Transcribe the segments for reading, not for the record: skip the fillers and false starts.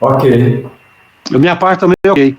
Ok. A minha parte também é ok.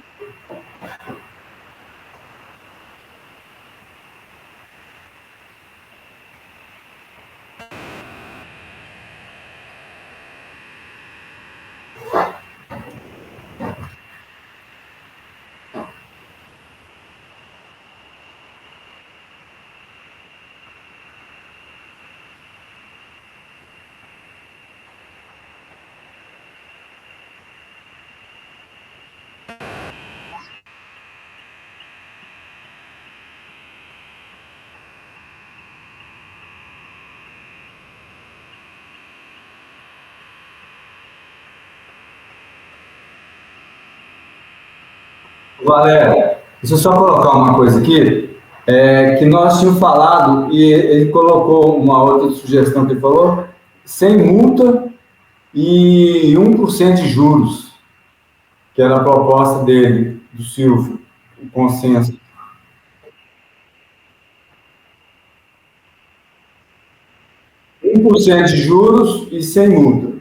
Valéria, deixa eu só colocar uma coisa aqui, que nós tínhamos falado, e ele colocou uma outra sugestão que ele falou, sem multa e 1% de juros, que era a proposta dele, do Silvio, o consenso. 1% de juros e sem multa.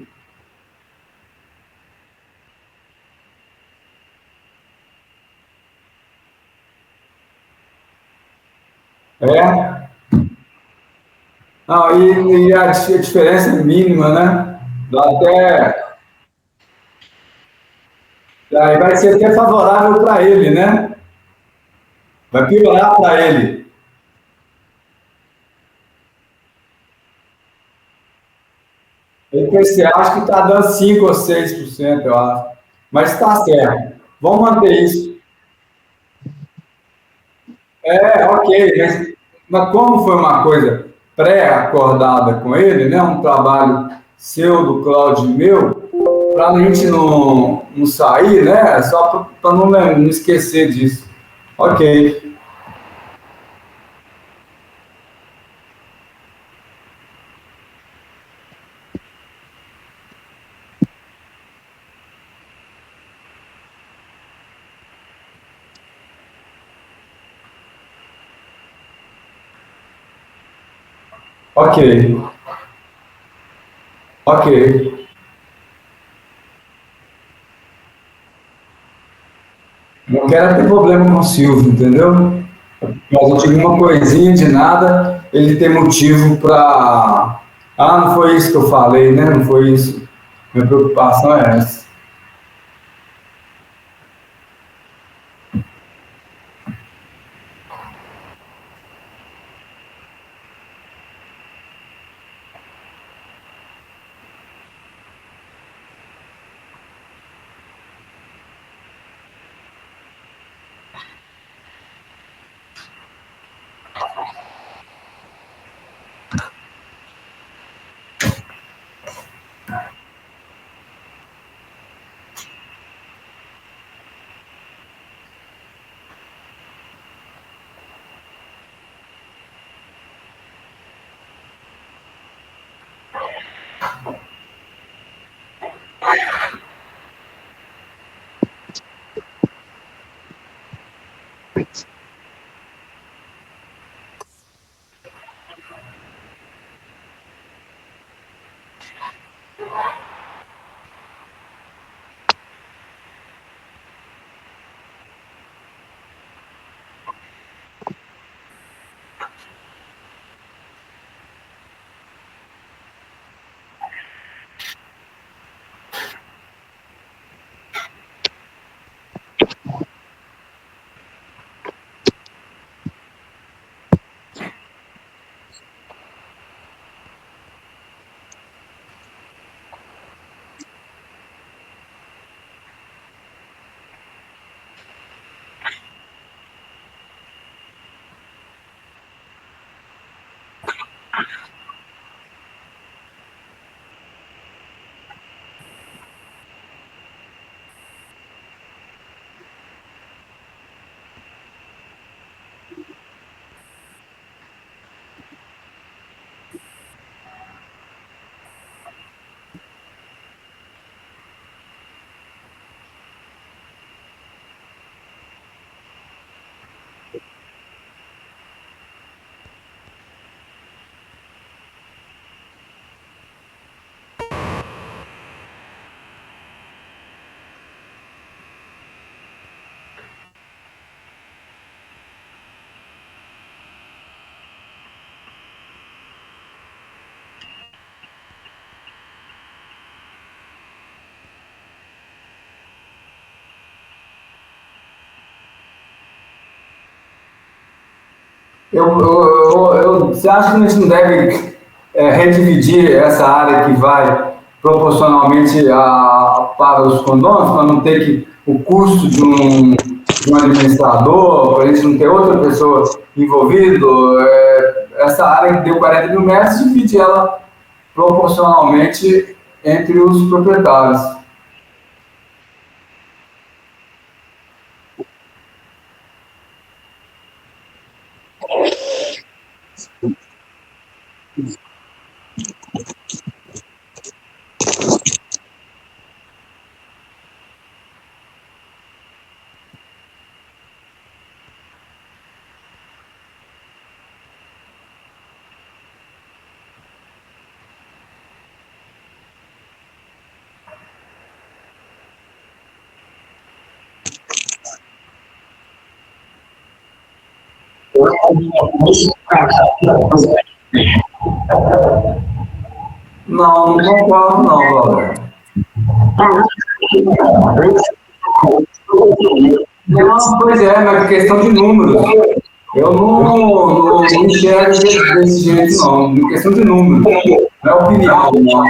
É? Não, e a diferença é mínima, né? Dá até. Aí vai ser até favorável para ele, né? Vai piorar para ele. O IPCA acho que está dando 5 ou 6%, eu acho. Mas está certo. Vamos manter isso. Ok, mas como foi uma coisa pré-acordada com ele, né? Um trabalho seu, do Cláudio e meu, para a gente não sair, né? Só para não esquecer disso. Ok, ok, ok. Não quero ter problema com o Silvio, entendeu? Mas eu tive uma coisinha de nada, ele tem motivo para. Ah, não foi isso que eu falei, né? Não foi isso. Minha preocupação é essa. Você acha que a gente não deve redividir essa área que vai proporcionalmente para os condôminos, para não ter o custo de um administrador, para a gente não ter outra pessoa envolvida? Essa área que deu 40 mil metros, divide ela proporcionalmente entre os proprietários. Não concordo não, Valé. Não, pois é, mas questão de números. Eu não enxergo desse jeito, não. Questão de números. Não é opinião, não.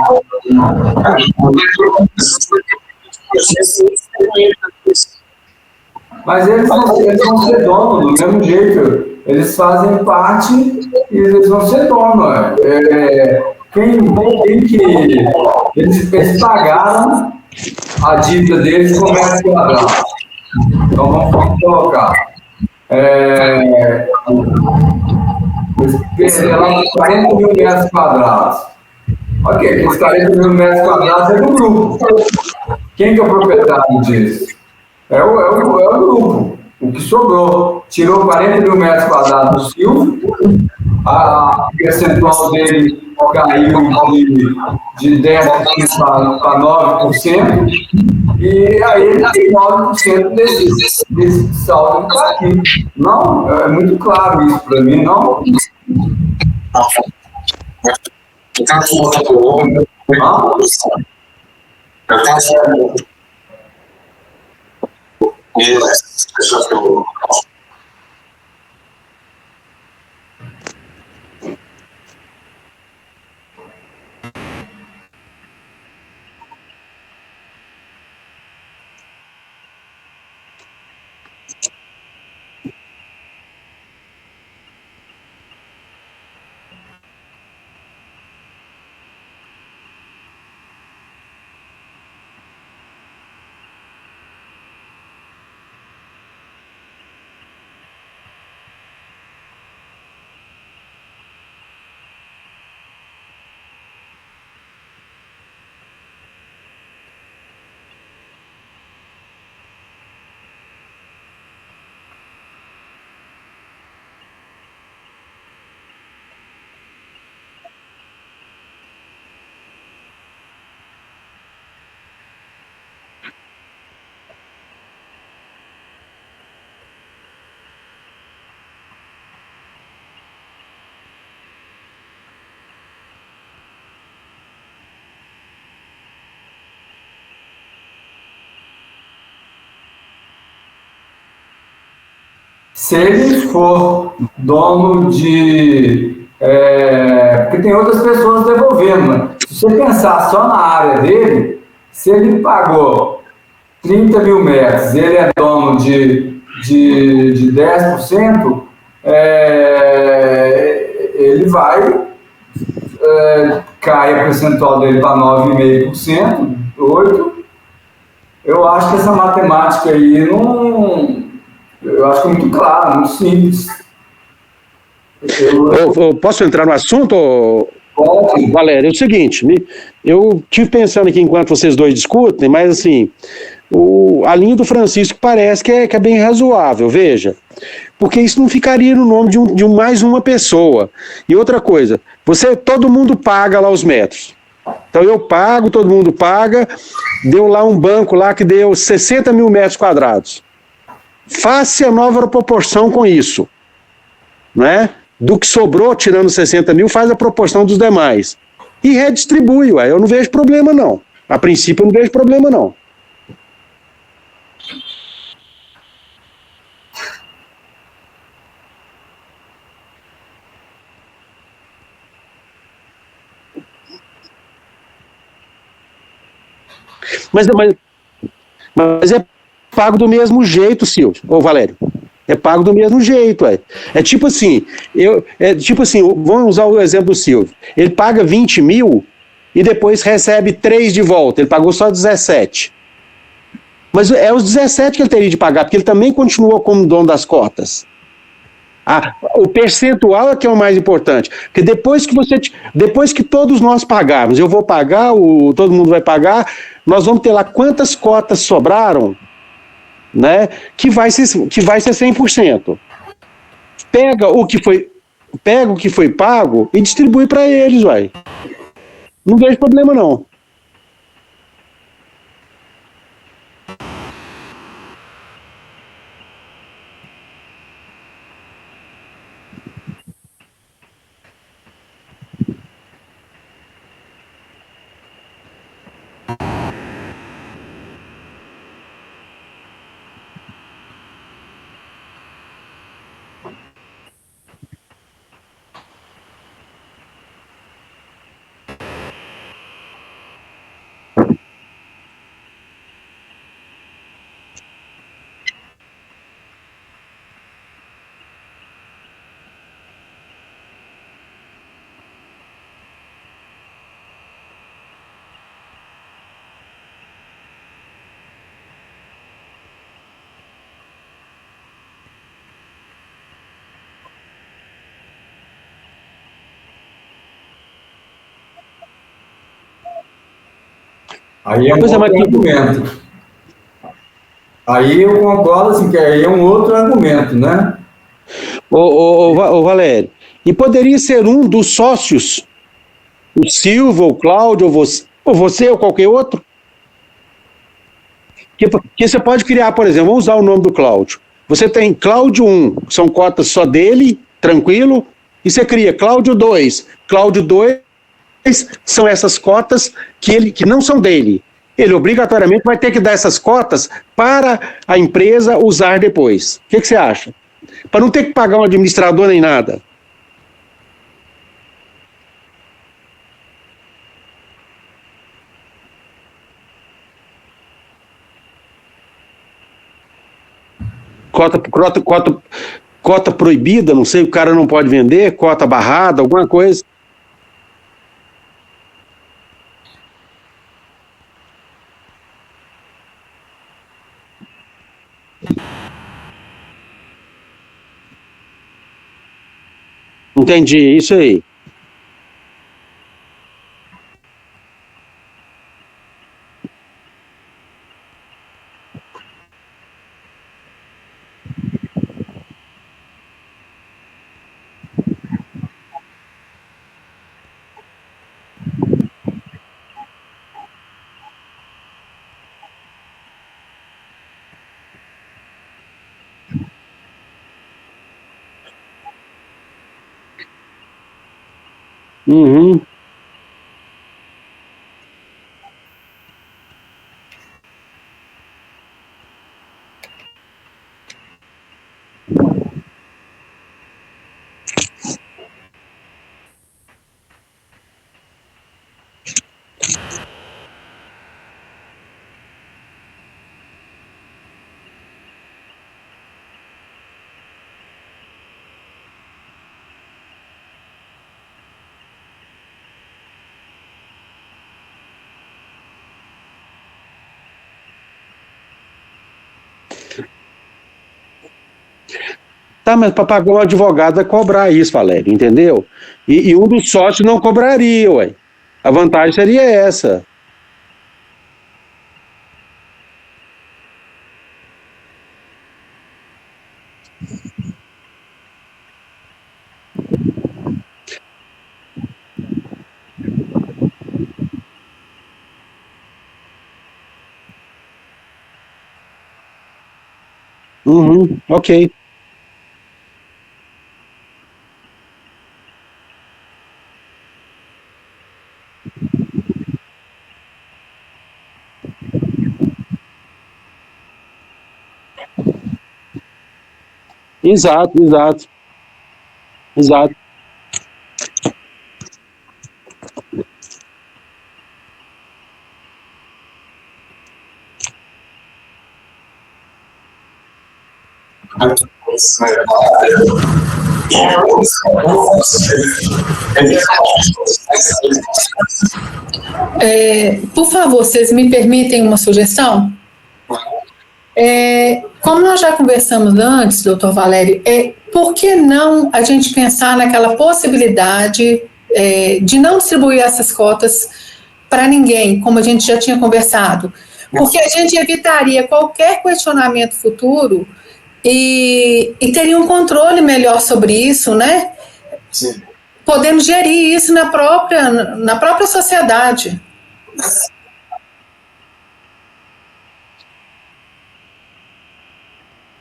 Mas eles vão ser donos do mesmo jeito. Eles fazem parte e eles vão ser donos. Eles pagaram a dívida deles com metros quadrados. Então vamos colocar. Eles perderam 40 mil metros quadrados. Ok, aqueles 40 mil metros quadrados é do grupo. Quem que é o proprietário disso? É o grupo. O que sobrou. Tirou 40 mil metros quadrados do Silvio, a percentual dele caiu de 10% para 9%, e aí ele tem 9% desse saldo que está aqui. Não, é muito claro isso para mim, não? Se ele for dono de... porque tem outras pessoas devolvendo, né? Se você pensar só na área dele, se ele pagou 30 mil metros, ele é dono de 10%, ele vai... cai a percentual dele para 9,5%, 8%. Eu acho que essa matemática aí não... Eu acho que é muito claro, muito simples. Eu posso entrar no assunto, Valério? É o seguinte, eu estive pensando aqui enquanto vocês dois discutem, mas assim, a linha do Francisco parece que é bem razoável, veja, porque isso não ficaria no nome de mais uma pessoa. E outra coisa, todo mundo paga lá os metros. Então eu pago, todo mundo paga, deu lá um banco lá que deu 60 mil metros quadrados. Faça a nova proporção com isso, né? Do que sobrou, tirando 60 mil, faz a proporção dos demais. E redistribui, ué. Eu não vejo problema, não. A princípio, eu não vejo problema, não. Mas é pago do mesmo jeito, Silvio, ô Valério. É pago do mesmo jeito, ué. É tipo assim, vamos usar o exemplo do Silvio. Ele paga 20 mil e depois recebe 3 de volta. Ele pagou só 17. Mas é os 17 que ele teria de pagar, porque ele também continuou como dono das cotas. O percentual é que é o mais importante. Porque depois que todos nós pagarmos, eu vou pagar, todo mundo vai pagar, nós vamos ter lá quantas cotas sobraram, né? Que vai ser 100%. Pega o que foi pago e distribui para eles, vai. Não vejo problema, não. Aí é um outro argumento. Aí eu concordo assim, que aí é um outro argumento, né? Ô, Valério, e poderia ser um dos sócios, o Silvio, o Cláudio, ou você, ou qualquer outro? Que você pode criar, por exemplo, vamos usar o nome do Cláudio. Você tem Cláudio 1, são cotas só dele, tranquilo, e você cria Cláudio 2. Cláudio 2 são essas cotas que não são dele. Ele obrigatoriamente vai ter que dar essas cotas para a empresa usar depois. O que você acha? Para não ter que pagar um administrador nem nada. Cota proibida, não sei, o cara não pode vender, cota barrada, alguma coisa. Entendi, isso aí. Uhum. Tá, mas para pagar um advogado vai cobrar isso, Valério, entendeu? E um dos sócios não cobraria, ué. A vantagem seria essa. Uhum, ok. Exato, exato, exato. Por favor, vocês me permitem uma sugestão? Como nós já conversamos antes, doutor Valério, por que não a gente pensar naquela possibilidade de não distribuir essas cotas para ninguém, como a gente já tinha conversado? Porque a gente evitaria qualquer questionamento futuro e teria um controle melhor sobre isso, né? Sim. Podendo gerir isso na própria sociedade.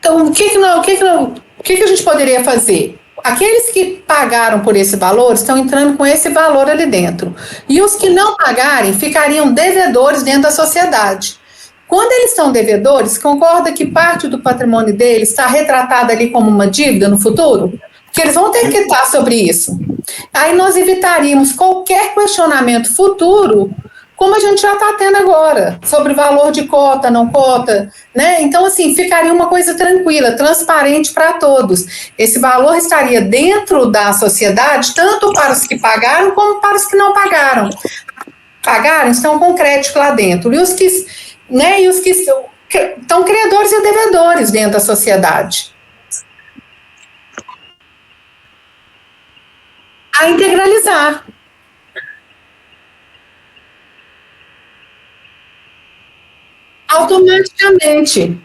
Então, o que a gente poderia fazer? Aqueles que pagaram por esse valor estão entrando com esse valor ali dentro. E os que não pagarem ficariam devedores dentro da sociedade. Quando eles são devedores, concorda que parte do patrimônio deles está retratado ali como uma dívida no futuro? Porque eles vão ter que quitar sobre isso. Aí nós evitaríamos qualquer questionamento futuro, como a gente já está tendo agora, sobre valor de cota, não cota, né? Então, assim, ficaria uma coisa tranquila, transparente para todos. Esse valor estaria dentro da sociedade, tanto para os que pagaram, como para os que não pagaram. Pagaram, estão com crédito lá dentro. E os que estão credores e devedores dentro da sociedade. A integralizar. Automaticamente.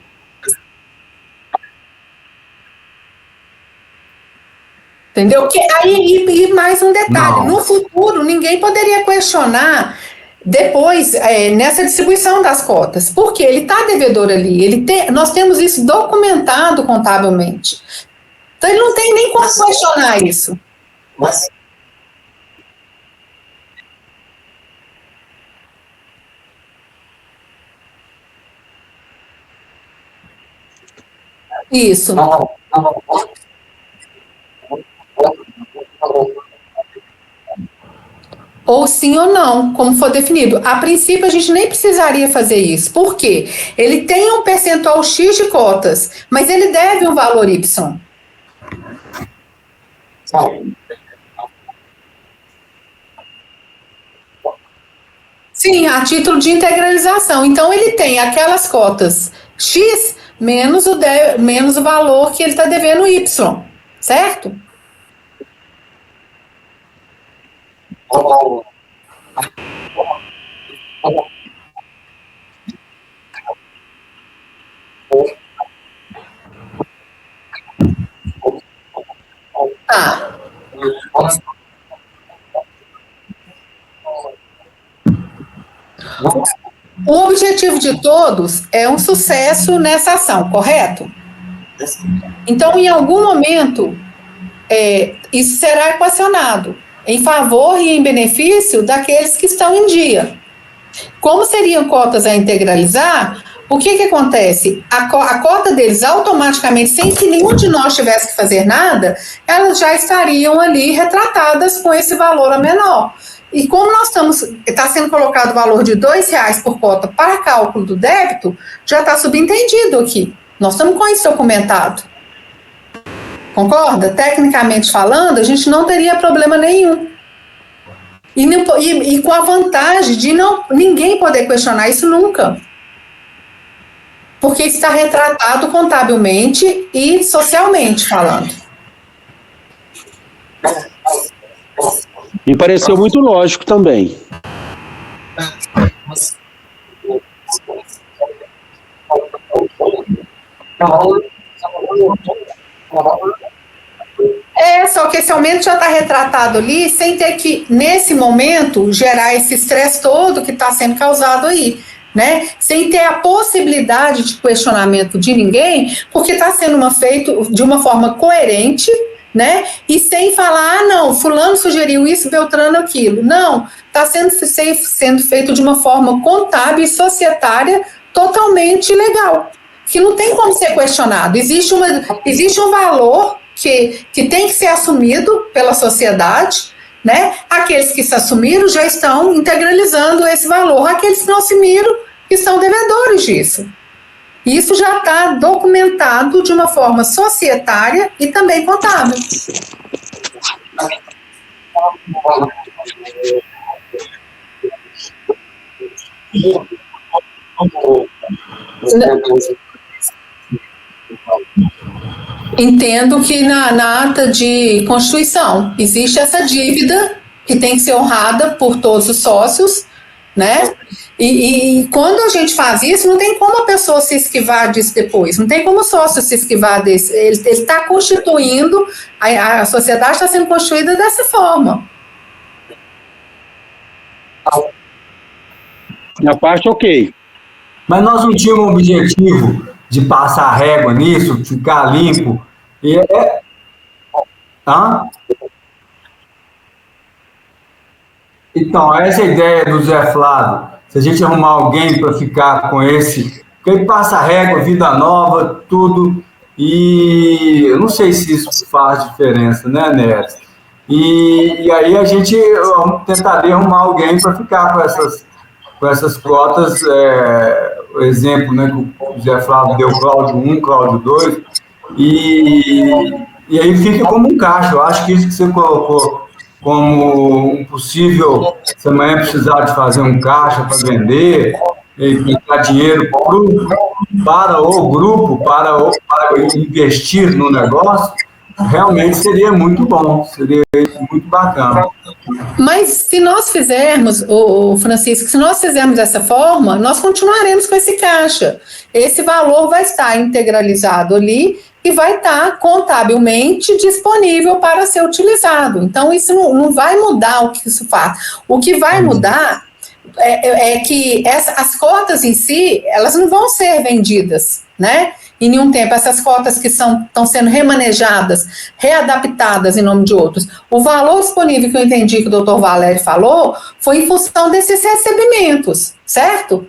Entendeu? E mais um detalhe, no futuro ninguém poderia questionar depois, nessa distribuição das cotas, porque ele está devedor ali, nós temos isso documentado contabilmente. Então ele não tem nem como questionar isso. Mas... Isso. Ou sim ou não, como for definido. A princípio, a gente nem precisaria fazer isso. Por quê? Ele tem um percentual X de cotas, mas ele deve um valor Y. Sim, a título de integralização. Então, ele tem aquelas cotas X menos o valor que ele está devendo Y, certo? Tá. O objetivo de todos é um sucesso nessa ação, correto? Então, em algum momento, isso será equacionado em favor e em benefício daqueles que estão em dia. Como seriam cotas a integralizar, o que acontece? A cota deles automaticamente, sem que nenhum de nós tivesse que fazer nada, elas já estariam ali retratadas com esse valor a menor. E como está sendo colocado o valor de R$2 por cota para cálculo do débito, já está subentendido aqui. Nós estamos com isso documentado. Concorda? Tecnicamente falando, a gente não teria problema nenhum. E com a vantagem de ninguém poder questionar isso nunca. Porque está retratado contabilmente e socialmente falando. Me pareceu muito lógico também. Só que esse aumento já está retratado ali, sem ter que, nesse momento, gerar esse estresse todo que está sendo causado aí, né? Sem ter a possibilidade de questionamento de ninguém, porque está sendo feito de uma forma coerente, né? E sem falar, não, fulano sugeriu isso, Beltrano aquilo. Não, está sendo feito de uma forma contábil e societária totalmente legal, que não tem como ser questionado. Existe um valor que tem que ser assumido pela sociedade, né? Aqueles que se assumiram já estão integralizando esse valor, aqueles que não assumiram estão devedores disso. Isso já está documentado de uma forma societária e também contábil. Entendo que na ata de constituição existe essa dívida que tem que ser honrada por todos os sócios, né? E quando a gente faz isso, não tem como a pessoa se esquivar disso depois, não tem como o sócio se esquivar desse. Ele está constituindo, a sociedade está sendo constituída dessa forma. Na parte, ok. Mas nós não tínhamos o objetivo de passar régua nisso, ficar limpo. Hã? Então, essa é a ideia do Zé Flávio. Se a gente arrumar alguém para ficar com esse, porque ele passa régua, vida nova, tudo, e eu não sei se isso faz diferença, né, Neres? E aí a gente tentaria arrumar alguém para ficar com essas cotas, o exemplo, né, que o Zé Flávio deu, Cláudio 1, Cláudio 2, e aí fica como um caixa. Eu acho que isso que você colocou como um possível, se amanhã precisar de fazer um caixa para vender, e dar dinheiro para o grupo, para investir no negócio, realmente seria muito bom, seria muito bacana. Mas se nós fizermos, Francisco, se nós fizermos dessa forma, nós continuaremos com esse caixa. Esse valor vai estar integralizado ali e vai estar contabilmente disponível para ser utilizado. Então, isso não vai mudar o que isso faz. O que vai mudar é que as cotas em si, elas não vão ser vendidas, né? Em nenhum tempo, essas cotas que estão sendo remanejadas, readaptadas em nome de outros. O valor disponível que eu entendi que o doutor Valério falou foi em função desses recebimentos, certo?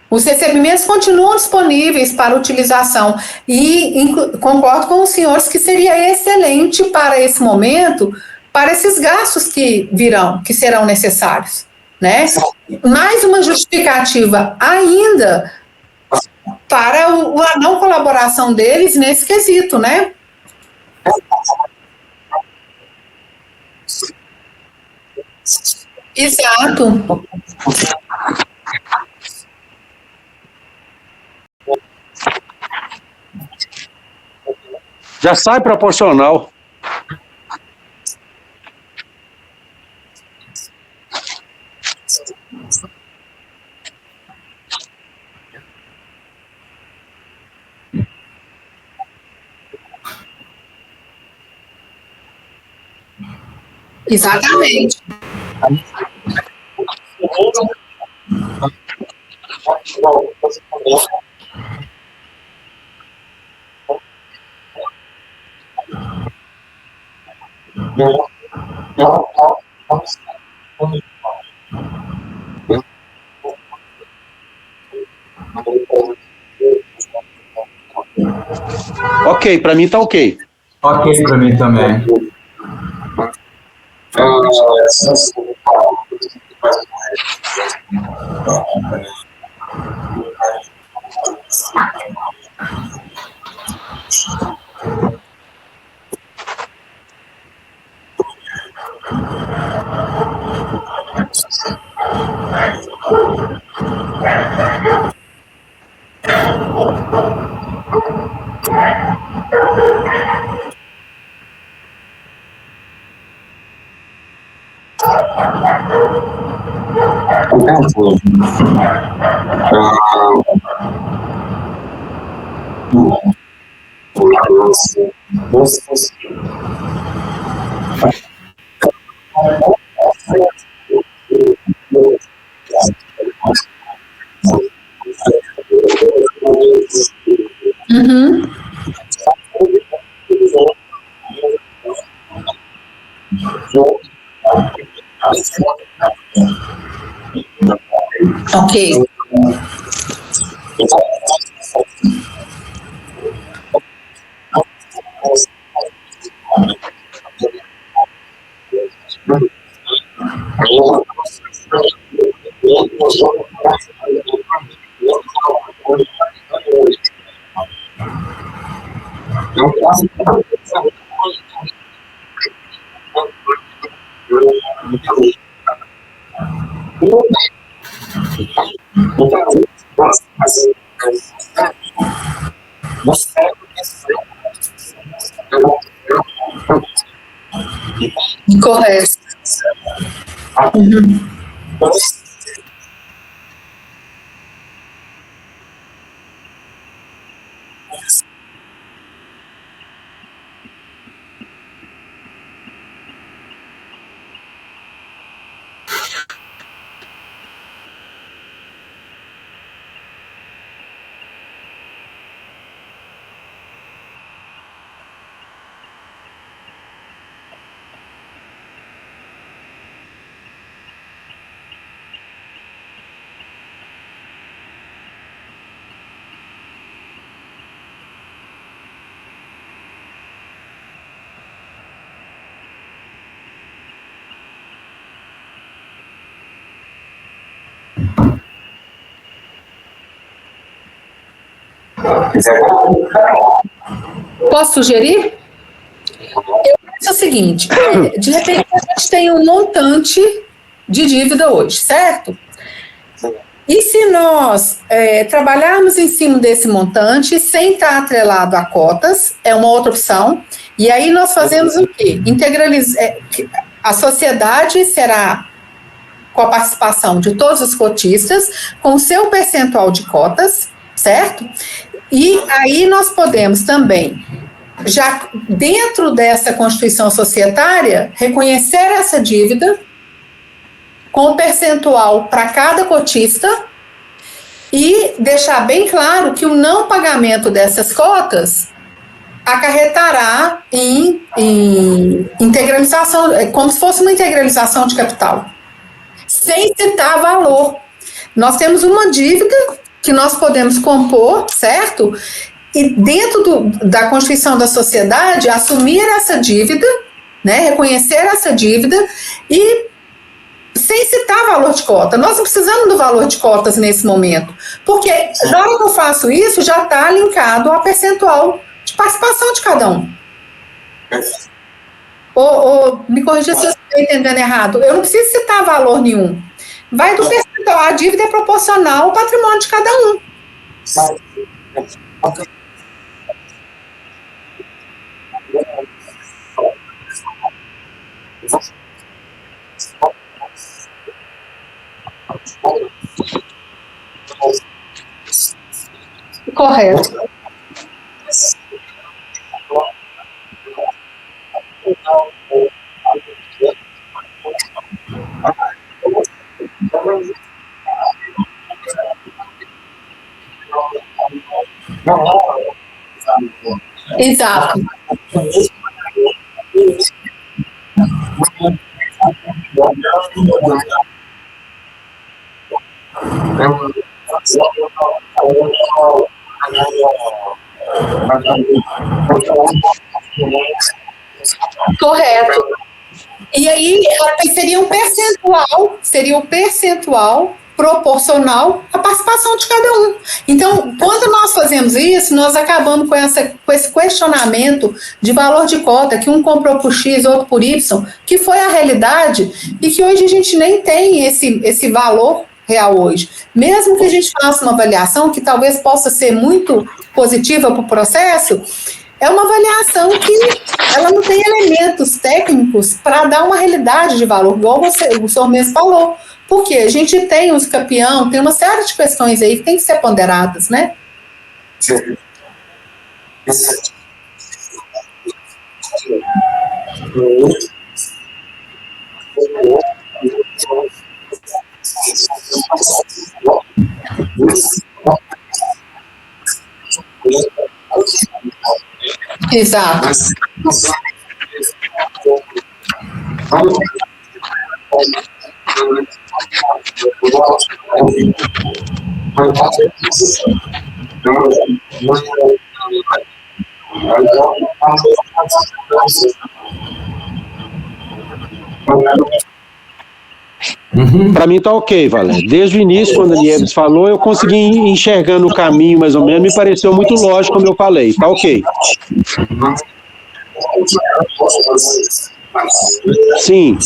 Os recebimentos continuam disponíveis para utilização e concordo com os senhores que seria excelente para esse momento, para esses gastos que virão, que serão necessários, né? Mais uma justificativa ainda para a não colaboração deles nesse quesito, né? Exato. Já sai proporcional. Exatamente. Ok, para mim tá ok. Ok, para mim também. Uhum. Ok. Correto. Uhum. Posso sugerir? Eu penso o seguinte, de repente a gente tem um montante de dívida hoje, certo? E se nós trabalharmos em cima desse montante sem estar atrelado a cotas, é uma outra opção, e aí nós fazemos o quê? A sociedade será com a participação de todos os cotistas, com o seu percentual de cotas, certo? E aí nós podemos também, já dentro dessa Constituição societária, reconhecer essa dívida com percentual para cada cotista e deixar bem claro que o não pagamento dessas cotas acarretará em integralização, como se fosse uma integralização de capital, sem citar valor. Nós temos uma dívida que nós podemos compor, certo? E dentro da Constituição da sociedade, assumir essa dívida, né, reconhecer essa dívida e sem citar valor de cota. Nós não precisamos do valor de cotas nesse momento, porque na hora que eu faço isso, já está linkado ao percentual de participação de cada um. Me corrija se eu estou entendendo errado. Eu não preciso citar valor nenhum. Vai do percentual. A dívida é proporcional ao patrimônio de cada um. Correto. Exato. Correto. E aí seria o percentual proporcional à participação de cada um. Então, quando nós fazemos isso, nós acabamos com esse questionamento de valor de cota, que um comprou por X, outro por Y, que foi a realidade, e que hoje a gente nem tem esse valor real hoje. Mesmo que a gente faça uma avaliação que talvez possa ser muito positiva para o processo, é uma avaliação que ela não tem elementos técnicos para dar uma realidade de valor, igual o senhor mesmo falou. Porque a gente tem os campeão, tem uma série de questões aí que tem que ser ponderadas, né? Sim. Exato. Para mim tá ok, Valério. Desde o início, quando a Nieves falou, eu consegui ir enxergando o caminho, mais ou menos, me pareceu muito lógico, como eu falei. Tá ok. Sim.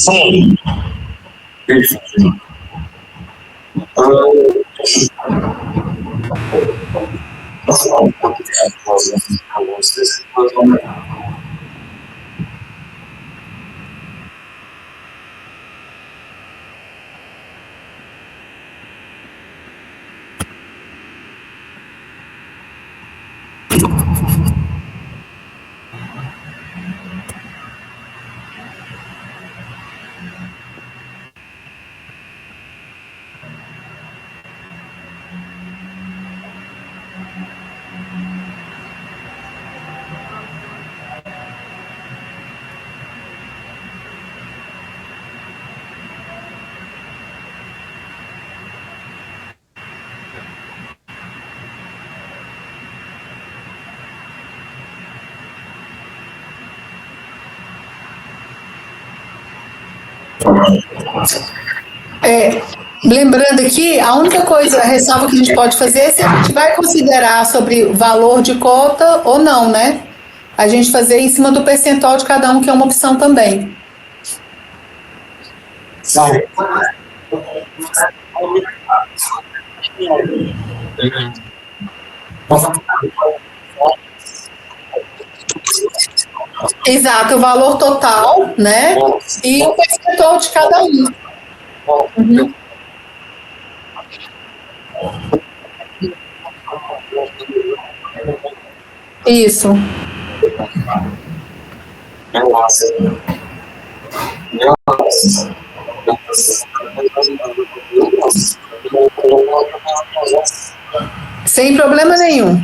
Lembrando aqui, a única coisa, a ressalva que a gente pode fazer é se a gente vai considerar sobre o valor de cota ou não, né? A gente fazer em cima do percentual de cada um, que é uma opção também. Exato, o valor total, né? E o percentual de cada um. Uhum. Isso. Sem problema nenhum.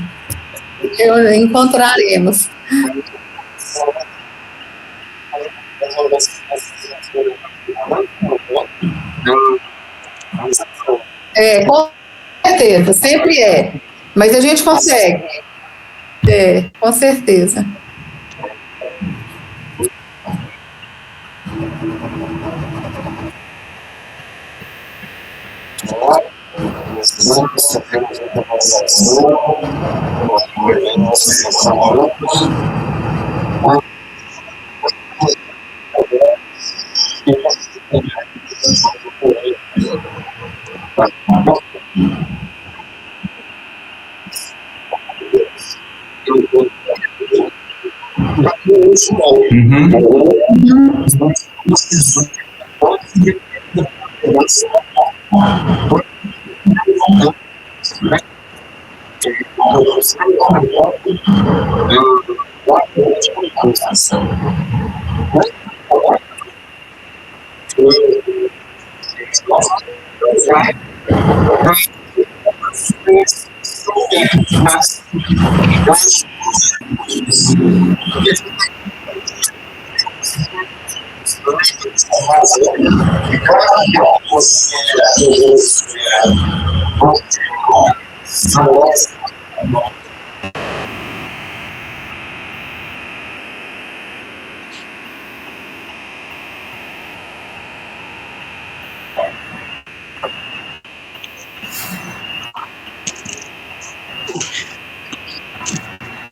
Encontraremos. Com certeza, sempre é. Mas a gente consegue. Com certeza.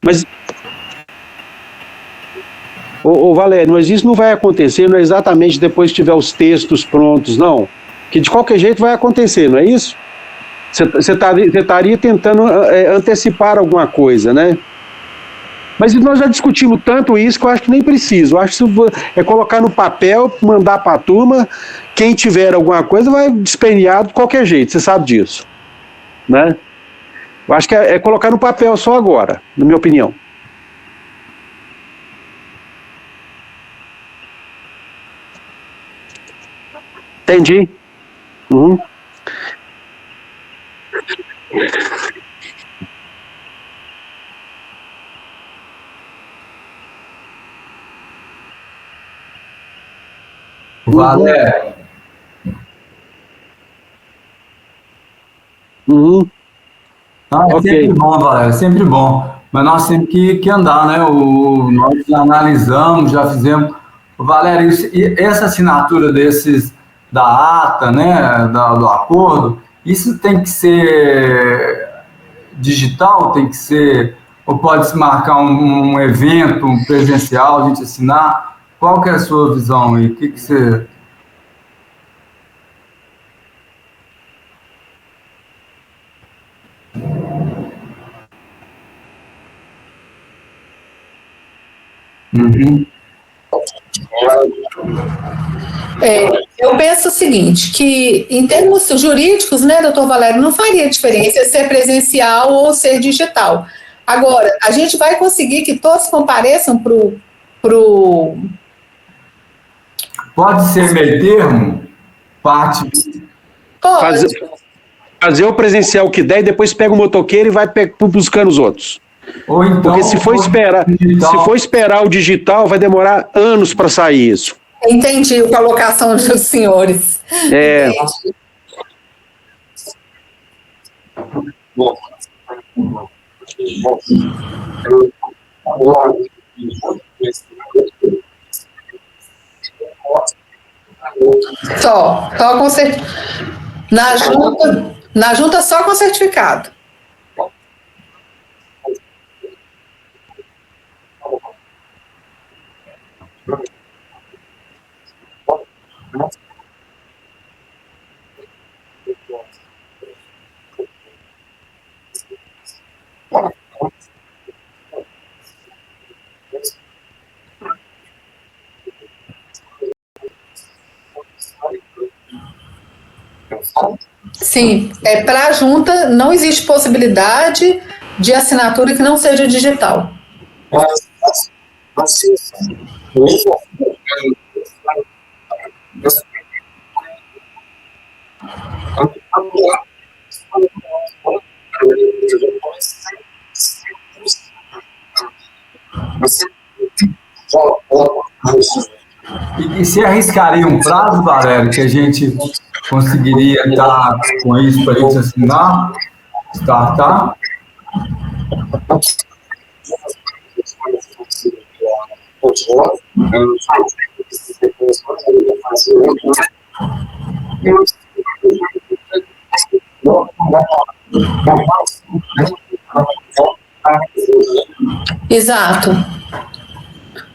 Mas, Valério, mas isso não vai acontecer, não é exatamente depois que tiver os textos prontos, não. Que de qualquer jeito vai acontecer, não é isso? Você estaria tentando antecipar alguma coisa, né? Mas nós já discutimos tanto isso que eu acho que nem preciso. Eu acho que é colocar no papel, mandar para a turma, quem tiver alguma coisa vai despenhar de qualquer jeito, você sabe disso, né? Eu acho que é colocar no papel só agora, na minha opinião. Entendi. Uhum. Valério. Uhum. É sempre bom, Valério, é sempre bom. Mas nós temos que andar, né? Nós já analisamos, já fizemos. Valério, e essa assinatura desses da ata, né, do acordo, isso tem que ser digital, tem que ser, ou pode-se marcar um evento, um presencial, a gente assinar? Qual que é a sua visão aí? O que que você... Uhum. Eu penso o seguinte, que em termos jurídicos, né, doutor Valério, não faria diferença ser presencial ou ser digital. Agora, a gente vai conseguir que todos compareçam pro... Pode ser meio termo, parte... Pode. Fazer o presencial que der e depois pega o motoqueiro e vai buscando os outros. Ou então, porque se for esperar o digital, vai demorar anos para sair isso. Entendi a colocação dos senhores. É. Só com na junta só com certificado. Sim, para a junta não existe possibilidade de assinatura que não seja digital. E se arriscaria um prazo, Valério, que a gente conseguiria estar com isso para a gente assinar, startar? Exato.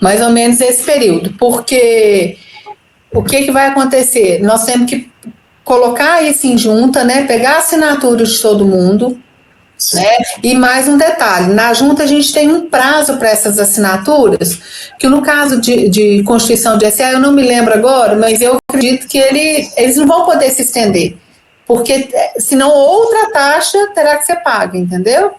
Mais ou menos esse período, porque o que vai acontecer? Nós temos que colocar isso em junta, né? Pegar assinaturas de todo mundo, né? E mais um detalhe, na junta a gente tem um prazo para essas assinaturas, que no caso de constituição de SA, eu não me lembro agora, mas eu acredito que eles não vão poder se estender, porque senão outra taxa terá que ser paga, entendeu?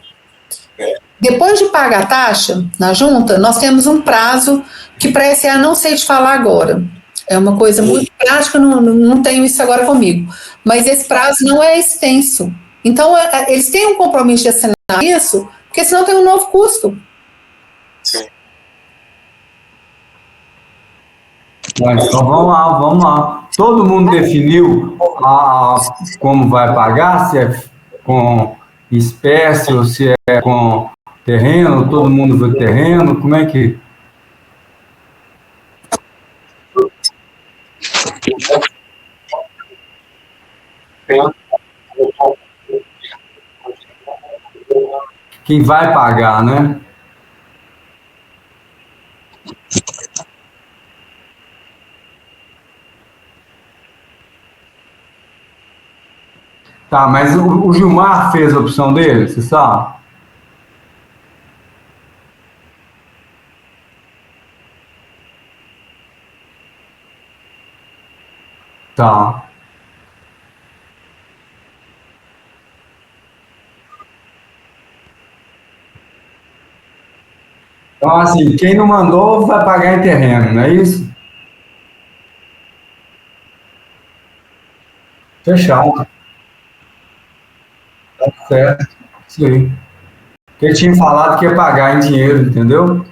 Depois de pagar a taxa na junta, nós temos um prazo que para SA não sei te falar agora. É uma coisa muito prática, não tenho isso agora comigo. Mas esse prazo não é extenso. Então, eles têm um compromisso de assinar isso, porque senão tem um novo custo. Então vamos lá. Todo mundo definiu como vai pagar, se é com espécie ou se é com terreno, todo mundo vê terreno, como é que... Quem vai pagar, né? Tá, mas o Gilmar fez a opção dele, você sabe? Tá. Então, assim, quem não mandou vai pagar em terreno, não é isso? Fechado. Tá certo. Isso aí. Porque ele tinha falado que ia pagar em dinheiro, entendeu?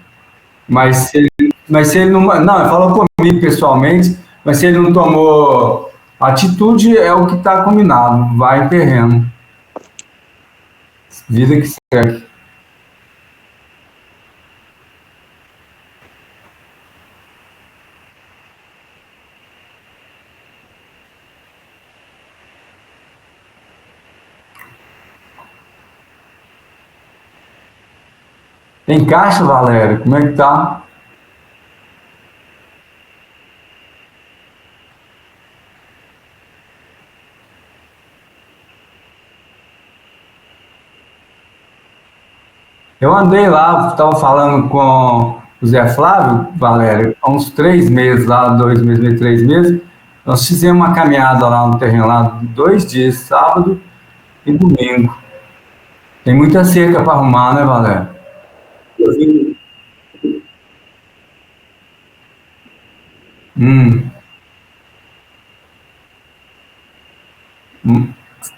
Mas se ele não. Não, ele falou comigo pessoalmente, mas se ele não tomou atitude, é o que está combinado. Vai em terreno. Vida que segue. Tem caixa, Valéria? Como é que tá? Eu andei lá, estava falando com o Zé Flávio, Valéria, há uns 3 meses, lá, 2 meses, 3 meses, nós fizemos uma caminhada lá no terreno, lá, 2 dias, sábado e domingo. Tem muita cerca para arrumar, né, Valéria? Hum,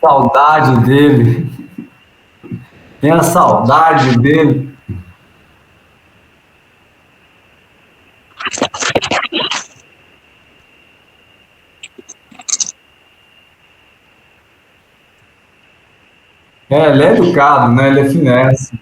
saudade dele, tem a saudade dele. É, ele é educado, né? Ele é finesse.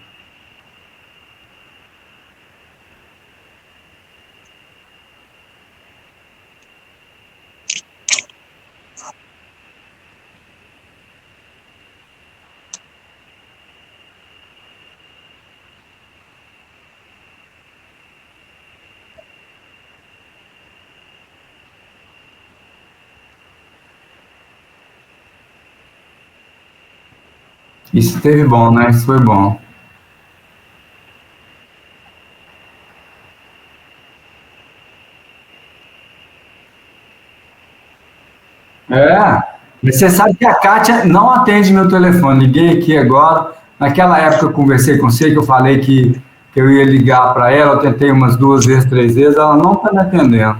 Isso teve bom, né? Isso foi bom. É, mas você sabe que a Kátia não atende meu telefone. Liguei aqui agora. Naquela época eu conversei com você, que eu falei que eu ia ligar para ela. Eu tentei umas 2 vezes, 3 vezes, ela não está me atendendo.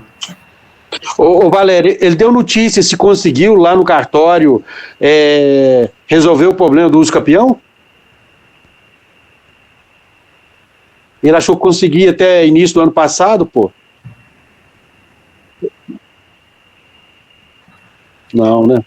Valério, ele deu notícia se conseguiu lá no cartório resolver o problema do uso capião? Ele achou que conseguia até início do ano passado, pô. Não, né?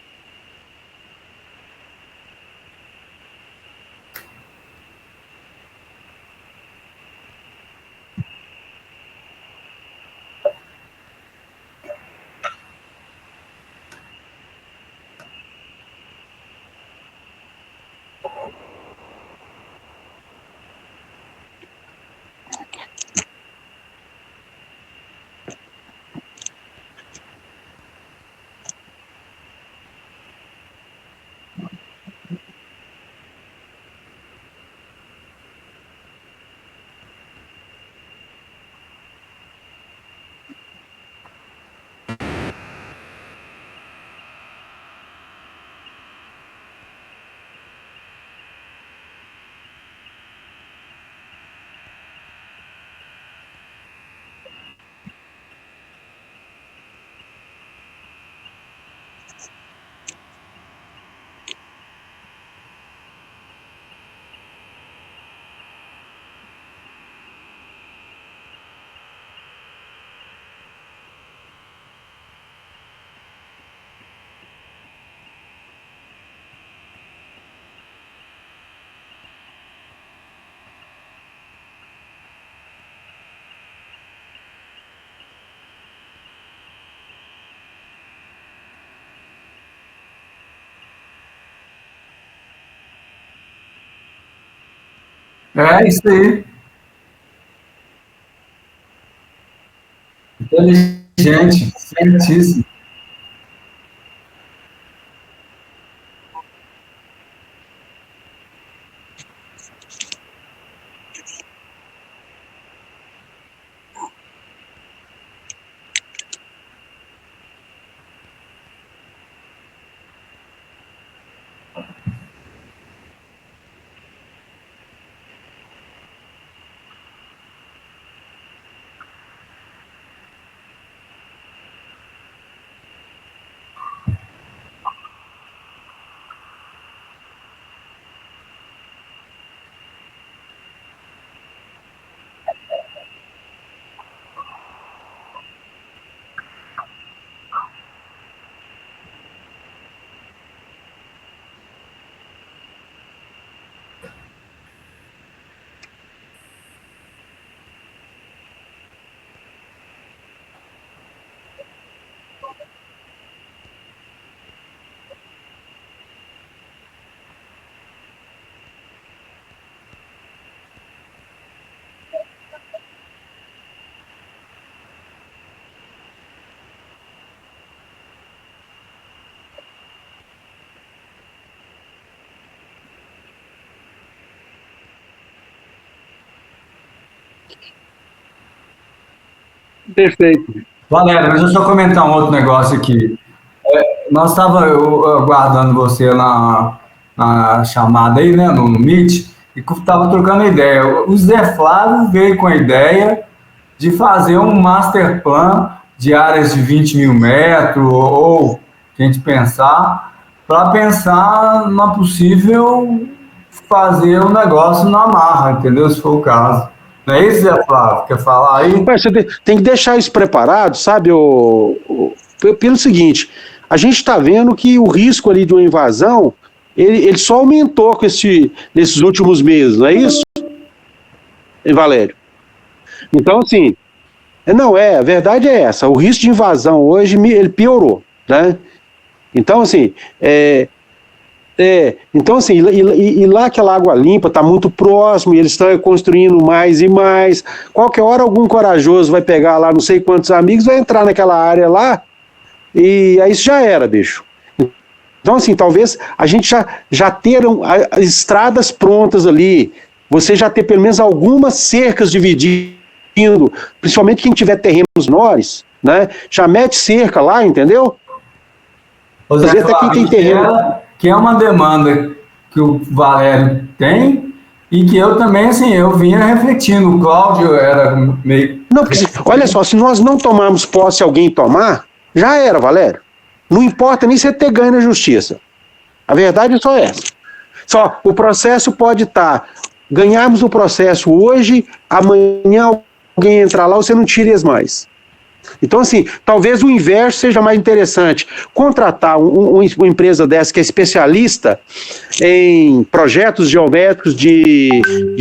É isso aí. Inteligente, certíssimo. Perfeito. Valério, mas deixa eu só comentar um outro negócio aqui. Nós estava aguardando você na chamada aí, né, no Meet, e estava trocando ideia. O Zé Flávio veio com a ideia de fazer um master plan de áreas de 20 mil metros, ou a gente para pensar na possível fazer um negócio na marra, entendeu? Se for o caso. Não é isso, Zé Flávio? Quer falar aí? Mas você tem que deixar isso preparado, sabe? Pelo seguinte, a gente está vendo que o risco ali de uma invasão, ele só aumentou nesses últimos meses, não é isso, Valério? Então, assim, a verdade é essa, o risco de invasão hoje, ele piorou, né? Então, assim, e lá aquela água limpa está muito próximo, e eles estão construindo mais e mais. Qualquer hora algum corajoso vai pegar lá não sei quantos amigos, vai entrar naquela área lá, e aí isso já era, bicho. Então, assim, talvez a gente já ter as estradas prontas ali, você já ter pelo menos algumas cercas dividindo, principalmente quem tiver terrenos menores, né? Já mete cerca lá, entendeu? Ô, Zé Flávio, que é uma demanda que o Valério tem e que eu também, assim, eu vinha refletindo. O Cláudio era meio... Não, porque, olha só, se nós não tomarmos posse e alguém tomar, já era, Valério. Não importa nem você ter ganho na justiça. A verdade é só essa. Só, o processo pode estar... ganharmos o processo hoje, amanhã alguém entrar lá, você não tire mais. Então, assim, talvez o inverso seja mais interessante. Contratar uma empresa dessa que é especialista em projetos geométricos de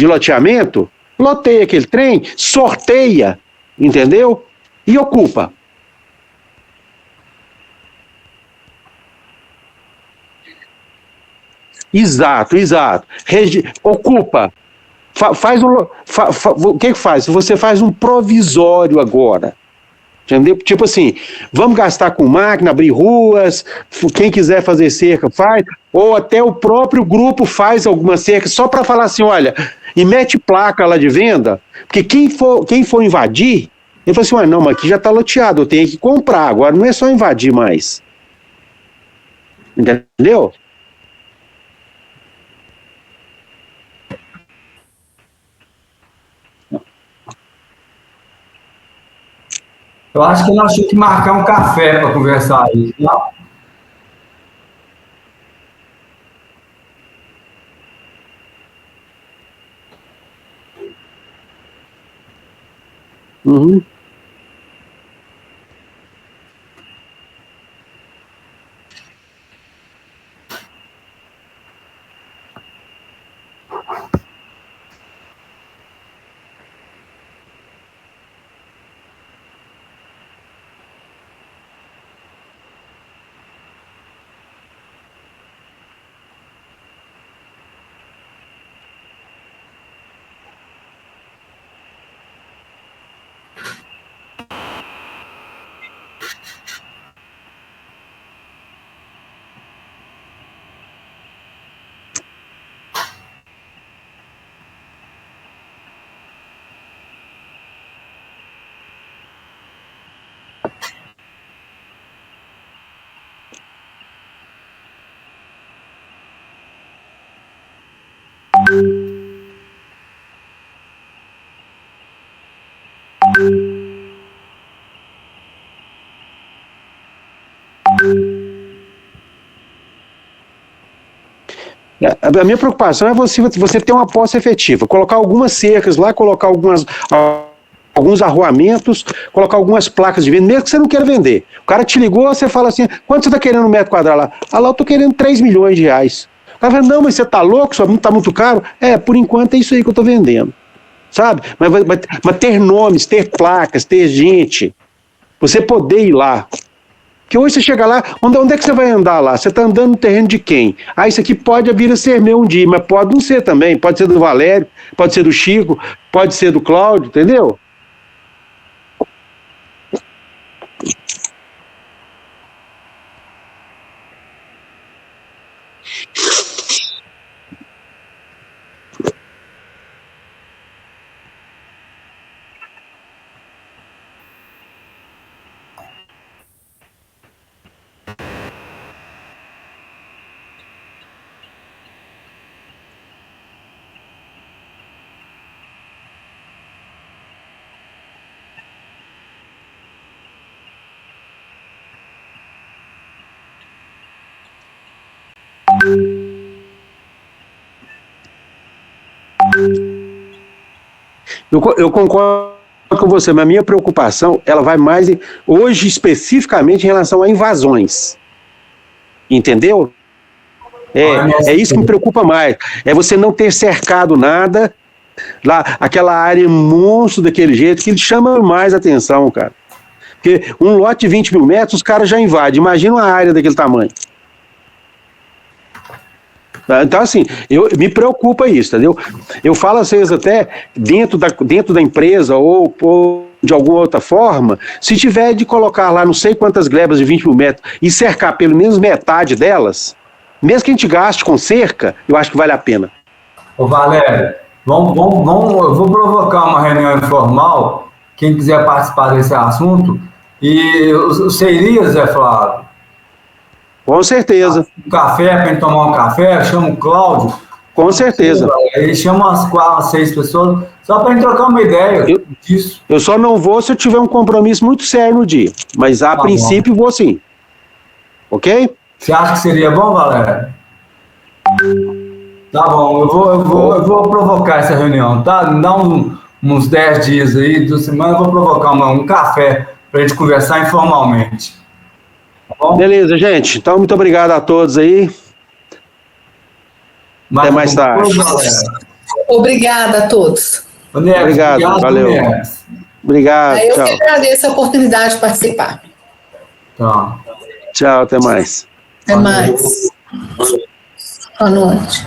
loteamento, loteia aquele trem, sorteia, entendeu? E ocupa. Exato. Ocupa. O que faz? Você faz um provisório agora. Entendeu? Tipo assim, vamos gastar com máquina, abrir ruas, quem quiser fazer cerca faz, ou até o próprio grupo faz alguma cerca, só para falar assim, olha, e mete placa lá de venda, porque quem for invadir, ele fala assim, ué, não, mas aqui já está loteado, eu tenho que comprar, agora não é só invadir mais. Entendeu? Eu acho que nós tínhamos que marcar um café para conversar aí. Uhum. A minha preocupação é você ter uma posse efetiva, colocar algumas cercas lá, colocar alguns arruamentos, colocar algumas placas de venda, mesmo que você não queira vender. O cara te ligou, você fala assim, quanto você está querendo um metro quadrado lá? Ah, lá eu estou querendo 3 milhões de reais. O cara fala, não, mas você está louco, só está muito caro? Por enquanto é isso aí que eu estou vendendo. Sabe? Mas ter nomes, ter placas, ter gente, você poder ir lá. Porque hoje você chega lá, onde é que você vai andar lá? Você está andando no terreno de quem? Ah, isso aqui pode vir a ser meu um dia, mas pode não ser também. Pode ser do Valério, pode ser do Chico, pode ser do Cláudio, entendeu? Eu concordo com você, mas a minha preocupação, ela vai mais, hoje especificamente, em relação a invasões. Entendeu? É isso que me preocupa mais. É você não ter cercado nada, lá, aquela área monstro daquele jeito, que chama mais atenção, cara. Porque um lote de 20 mil metros, os caras já invadem. Imagina uma área daquele tamanho. Então, assim, me preocupa isso, entendeu? Eu falo às vezes até dentro da empresa ou de alguma outra forma, se tiver de colocar lá não sei quantas glebas de 20 mil metros e cercar pelo menos metade delas, mesmo que a gente gaste com cerca, eu acho que vale a pena. Ô Valério, eu vou provocar uma reunião informal, quem quiser participar desse assunto, e você iria, Zé Flávio? Com certeza. Um café, para gente tomar um café, chama o Cláudio. Com certeza. Ele chama umas 4, 6 pessoas, só para gente trocar uma ideia disso. Eu só não vou se eu tiver um compromisso muito sério no dia, mas a princípio vou sim. Ok? Você acha que seria bom, Valério? Tá bom, eu vou provocar essa reunião, tá? Dá uns 10 dias aí, 2 semanas, eu vou provocar um café para a gente conversar informalmente. Tá bom? Beleza, gente. Então, muito obrigado a todos aí. Até mais tarde. Obrigada a todos. Obrigado, valeu. Obrigado, eu tchau. que agradeço a oportunidade de participar. Tá. Tchau, até mais. Até mais. Boa noite.